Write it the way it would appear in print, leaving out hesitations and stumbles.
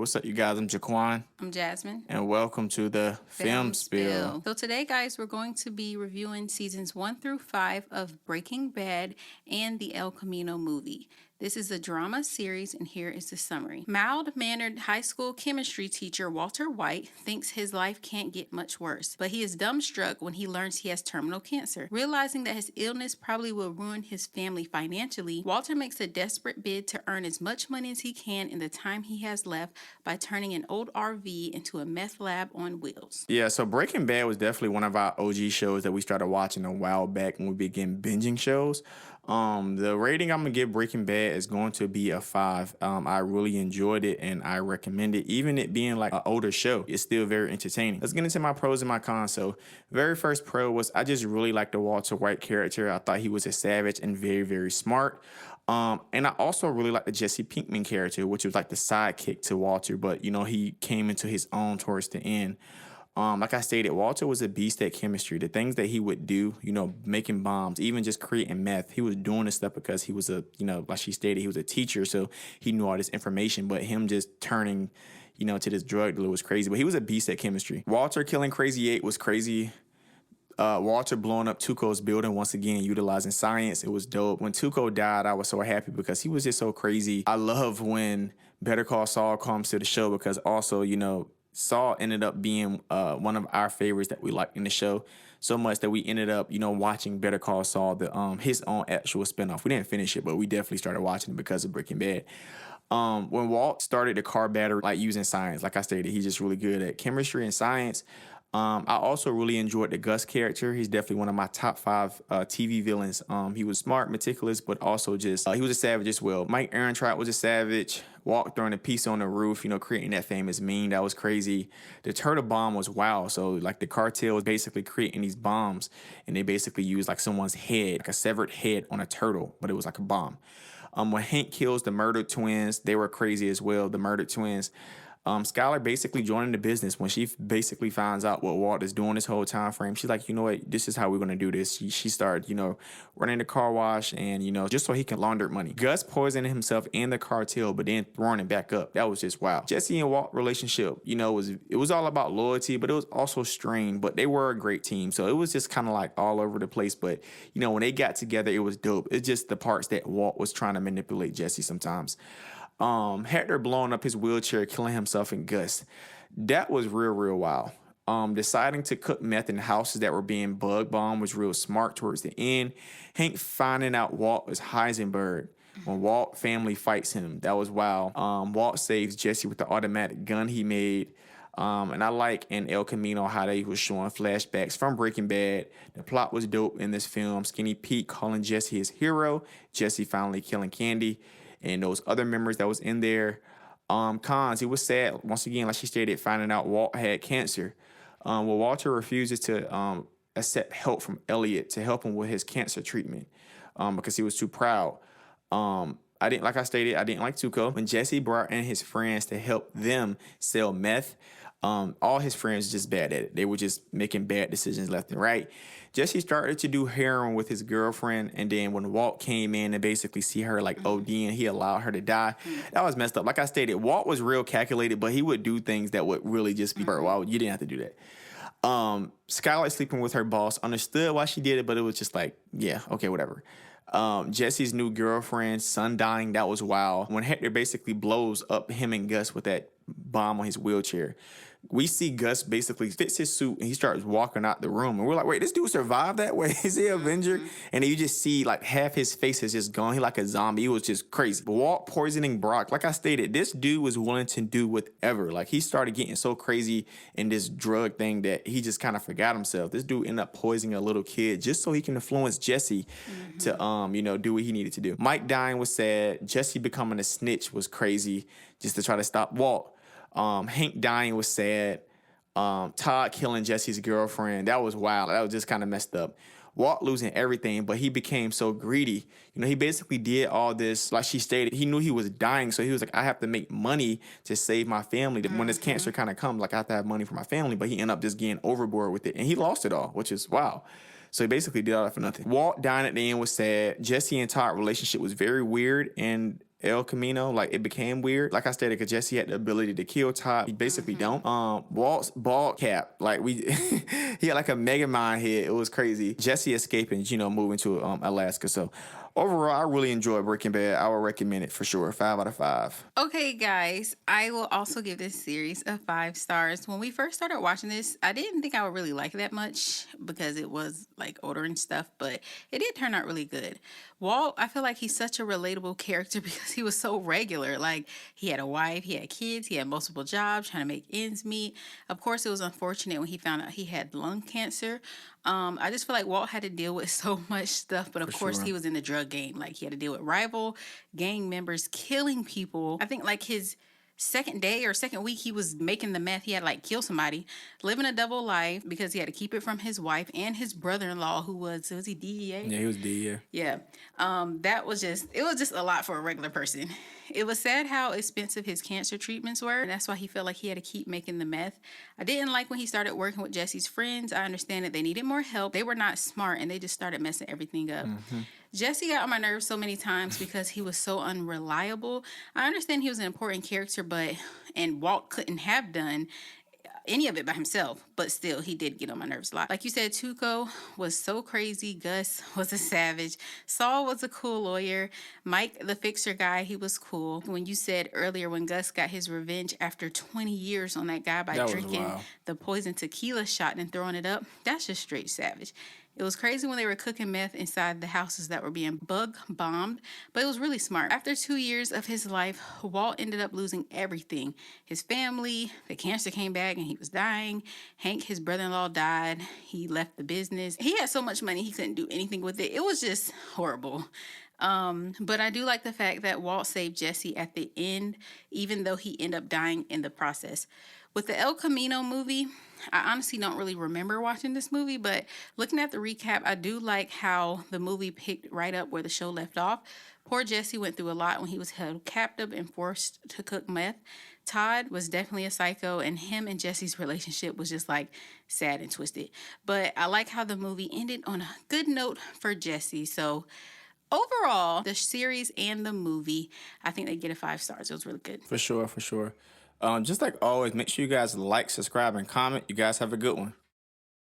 What's up, you guys? I'm Jaquan, I'm Jasmine. and welcome to the Film Spill. So today, guys, we're going to be reviewing seasons 1 through 5 of Breaking Bad and the El Camino movie. This is a drama series, and here is the summary. Mild-mannered high school chemistry teacher Walter White thinks his life can't get much worse, but he is dumbstruck when he learns he has terminal cancer. Realizing that his illness probably will ruin his family financially, Walter makes a desperate bid to earn as much money as he can in the time he has left by turning an old RV into a meth lab on wheels. Yeah, so Breaking Bad was definitely one of our OG shows that we started watching a while back when we began binging shows. The rating I'm gonna give Breaking Bad is going to be a 5. I really enjoyed it and I recommend it. Even it being like an older show, it's still very entertaining. Let's get into my pros and my cons. So, very first pro was I just really liked the Walter White character. I thought he was a savage and very, very smart. And I also really like the Jesse Pinkman character, which was like the sidekick to Walter, but he came into his own towards the end. Like I stated, Walter was a beast at chemistry. The things that he would do, making bombs, even just creating meth, he was doing this stuff because he was like she stated, he was a teacher, so he knew all this information. But him just turning, to this drug dealer was crazy. But he was a beast at chemistry. Walter killing Crazy 8 was crazy. Walter blowing up Tuco's building, once again utilizing science. It was dope. When Tuco died, I was so happy because he was just so crazy. I love when Better Call Saul comes to the show because also, Saul ended up being one of our favorites that we liked in the show so much that we ended up, watching Better Call Saul, his own actual spinoff. We didn't finish it, but we definitely started watching it because of Breaking Bad. When Walt started the car battery, like using science, like I stated, he's just really good at chemistry and science. I also really enjoyed the Gus character. He's definitely one of my top 5 TV villains. He was smart, meticulous, but also just, he was a savage as well. Mike Ehrentraut was a savage. Walked throwing a piece on the roof, creating that famous meme. That was crazy. The turtle bomb was wild. So, like, the cartel was basically creating these bombs, and they basically used, like, someone's head, like a severed head on a turtle, but it was like a bomb. When Hank kills the murdered twins, they were crazy as well, the murdered twins. Skylar basically joining the business when she basically finds out what Walt is doing this whole time frame. She's like, you know what, this is how we're going to do this. She started, running the car wash and, just so he can launder money. Gus poisoning himself in the cartel, but then throwing it back up. That was just wild. Jesse and Walt relationship, it was all about loyalty, but it was also strained, but they were a great team. So it was just kind of like all over the place. But, when they got together, it was dope. It's just the parts that Walt was trying to manipulate Jesse sometimes. Hector blowing up his wheelchair, killing himself and Gus. That was real wild. Deciding to cook meth in houses that were being bug bombed was real smart towards the end. Hank finding out Walt was Heisenberg when Walt family fights him. That was wild. Walt saves Jesse with the automatic gun he made. And I like in El Camino how they was showing flashbacks from Breaking Bad. The plot was dope in this film. Skinny Pete calling Jesse his hero. Jesse finally killing Candy. And those other members that was in there. Cons, he was sad, once again, like she stated, finding out Walt had cancer. Well, Walter refuses to accept help from Elliot to help him with his cancer treatment because he was too proud. Like I stated, I didn't like Tuco. When Jesse brought in his friends to help them sell meth, all his friends were just bad at it. They were just making bad decisions left and right. Jesse started to do heroin with his girlfriend, and then when Walt came in and basically see her like ODing, he allowed her to die. That was messed up. Like I stated, Walt was real calculated, but he would do things that would really just be, wow, you didn't have to do that. Skylar sleeping with her boss, understood why she did it, but it was just like, yeah, okay, whatever. Jesse's new girlfriend, son dying, that was wild. When Hector basically blows up him and Gus with that bomb on his wheelchair, we see Gus basically fits his suit and he starts walking out the room. And we're like, wait, this dude survived that way? Is he an Avenger? And then you just see like half his face is just gone. He like a zombie. It was just crazy. But Walt poisoning Brock, like I stated, this dude was willing to do whatever. Like he started getting so crazy in this drug thing that he just kind of forgot himself. This dude ended up poisoning a little kid just so he can influence Jesse to, do what he needed to do. Mike dying was sad. Jesse becoming a snitch was crazy just to try to stop Walt. Hank dying was sad. Todd killing Jesse's girlfriend, that was wild. That was just kind of messed up. Walt losing everything, but he became so greedy. He basically did all this, like she stated, he knew he was dying, so he was like, I have to make money to save my family. When this cancer kind of comes, like I have to have money for my family, but he ended up just getting overboard with it, and he lost it all, which is wow. So he basically did all that for nothing. Walt dying at the end was sad. Jesse and Todd relationship was very weird, and El Camino, like it became weird. Like I stated, because Jesse had the ability to kill Todd. He basically don't. Walt's bald cap, like we, he had like a Mega Mind head. It was crazy. Jesse escaping, moving to Alaska. So overall, I really enjoyed Breaking Bad. I would recommend it for sure. 5 out of 5. Okay, guys, I will also give this series a 5 stars. When we first started watching this, I didn't think I would really like it that much because it was like older and stuff, but it did turn out really good. Walt, I feel like he's such a relatable character because he was so regular. Like, he had a wife, he had kids, he had multiple jobs, trying to make ends meet. Of course, it was unfortunate when he found out he had lung cancer. I just feel like Walt had to deal with so much stuff, but of course sure. he was in the drug game. Like, he had to deal with rival gang members killing people. I think like his second day or second week he was making the meth. He had to like kill somebody, living a double life because he had to keep it from his wife and his brother-in-law, who was he DEA? Yeah, he was D. Yeah. That was it was just a lot for a regular person. It was sad how expensive his cancer treatments were. And that's why he felt like he had to keep making the meth. I didn't like when he started working with Jesse's friends. I understand that they needed more help. They were not smart and they just started messing everything up. Jesse got on my nerves so many times because he was so unreliable. I understand he was an important character, and Walt couldn't have done any of it by himself, but still he did get on my nerves a lot. Like you said, Tuco was so crazy. Gus was a savage. Saul was a cool lawyer. Mike, the fixer guy, he was cool. When you said earlier when Gus got his revenge after 20 years on that guy by drinking the poison tequila shot and throwing it up, that's just straight savage. It was crazy when they were cooking meth inside the houses that were being bug bombed, but it was really smart. After 2 years of his life, Walt ended up losing everything. His family, the cancer came back and he was dying. Hank, his brother-in-law, died. He left the business. He had so much money he couldn't do anything with it. It was just horrible. But I do like the fact that Walt saved Jesse at the end, even though he ended up dying in the process. With the El Camino movie, I honestly don't really remember watching this movie, but looking at the recap, I do like how the movie picked right up where the show left off. Poor Jesse went through a lot when he was held captive and forced to cook meth. Todd was definitely a psycho, and him and Jesse's relationship was just like sad and twisted. But I like how the movie ended on a good note for Jesse. So overall, the series and the movie, I think they get a 5 stars. It was really good. For sure, for sure. Just like always, make sure you guys like, subscribe, and comment. You guys have a good one.